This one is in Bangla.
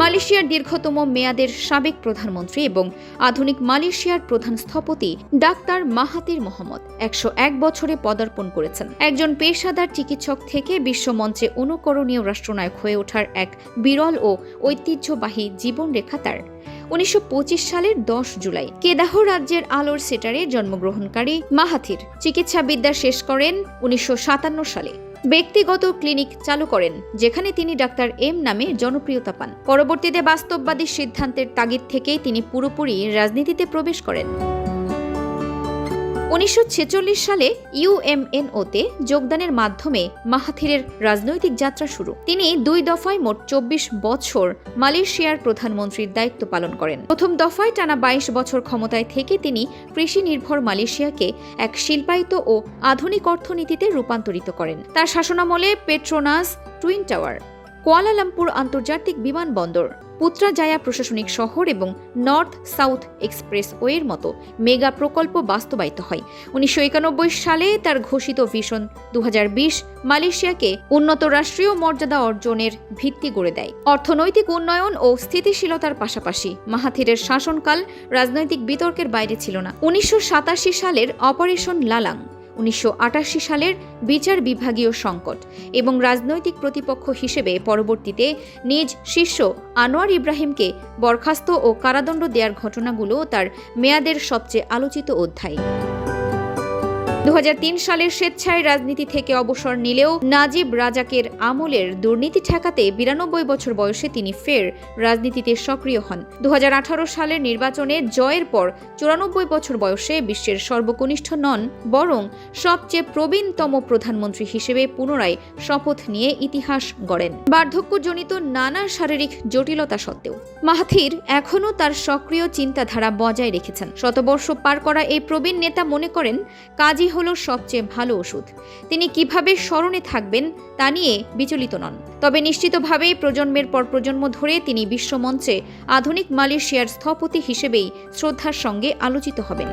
মালয়েশিয়ার দীর্ঘতম মেয়াদের সাবেক প্রধানমন্ত্রী এবং আধুনিক মালয়েশিয়ার প্রধান স্থপতি ডাক্তার মাহাথির মোহাম্মদ 101 বছরে পদার্পণ করেছেন। একজন পেশাদার চিকিৎসক থেকে বিশ্বমঞ্চে অনুকরণীয় রাষ্ট্রনায়ক হয়ে ওঠার এক বিরল ও ঐতিহ্যবাহী জীবনরেখা তার। 1925 সালের 10 জুলাই কেদাহ রাজ্যের আলোর সেটারে জন্মগ্রহণকারী মাহাথির চিকিৎসাবিদ্যা শেষ করেন 1957 সালে। ব্যক্তিগত ক্লিনিক চালু করেন, যেখানে তিনি ডাক্তার এম নামে জনপ্রিয়তা পান। পরবর্তীতে বাস্তববাদী সিদ্ধান্তের তাগিদ থেকেই তিনি পুরোপুরি রাজনীতিতে প্রবেশ করেন। 1946 সালে ইউএমএনওতে যোগদানের মাধ্যমে মাহাথিরের রাজনৈতিক যাত্রা শুরু। তিনি 2 দফায় মোট 24 বছর মালয়েশিয়ার প্রধানমন্ত্রীর দায়িত্ব পালন করেন। প্রথম দফায় টানা 22 বছর ক্ষমতায় থেকে তিনি কৃষি নির্ভর মালয়েশিয়াকে এক শিল্পায়িত ও আধুনিক অর্থনীতিতে রূপান্তরিত করেন। তার শাসনামলে পেট্রোনাস টুইন টাওয়ার, কুয়ালালামপুর আন্তর্জাতিক বিমানবন্দর, পুত্রাজায়া প্রশাসনিক শহর এবং নর্থ সাউথ এক্সপ্রেসওয়ের মতো মেগা প্রকল্প বাস্তবায়িত হয়। 1991 সালে তার ঘোষিত ভিশন 2020 মালয়েশিয়াকে উন্নত রাষ্ট্রীয় মর্যাদা অর্জনের ভিত্তি গড়ে দেয়। অর্থনৈতিক উন্নয়ন ও স্থিতিশীলতার পাশাপাশি মাহাথিরের শাসনকাল রাজনৈতিক বিতর্কের বাইরে ছিল না। 1987 সালের অপারেশন লালাং, 1988 সালের বিচার বিভাগীয় সংকট এবং রাজনৈতিক প্রতিপক্ষ হিসেবে পরবর্তীতে নিজ শিষ্য আনোয়ার ইব্রাহিমকে বরখাস্ত ও কারাদণ্ড দেওয়ার ঘটনাগুলো তার মেয়াদের সবচেয়ে আলোচিত অধ্যায়। 2003 সালের স্বেচ্ছায় রাজনীতি থেকে অবসর নিলেও নাজিব রাজাকের আমলের দুর্নীতি ঠেকাতে 92 বছর বয়সে তিনি ফের রাজনীতিতে সক্রিয় হন। 2018 সালের নির্বাচনে জয়ের পর 94 বছর বয়সে বিশ্বের সর্বকনিষ্ঠ নন, বরং সবচেয়ে প্রবীণতম প্রধানমন্ত্রী হিসেবে পুনরায় শপথ নিয়ে ইতিহাস গড়েন। বার্ধক্যজনিত নানা শারীরিক জটিলতা সত্ত্বেও মাহাথির এখনও তার সক্রিয় চিন্তাধারা বজায় রেখেছেন। শতবর্ষ পার করা এই প্রবীণ নেতা মনে করেন কাজই হলো সবচেয়ে ভালো ওষুধ। তিনি কিভাবে স্মরণে থাকবেন তা নিয়ে বিচলিত নন, তবে নিশ্চিতভাবেই প্রজন্মের পর প্রজন্ম ধরে তিনি বিশ্বমঞ্চে আধুনিক মালয়েশিয়ার স্থপতি হিসেবেই শ্রদ্ধার সঙ্গে আলোচিত হবেন।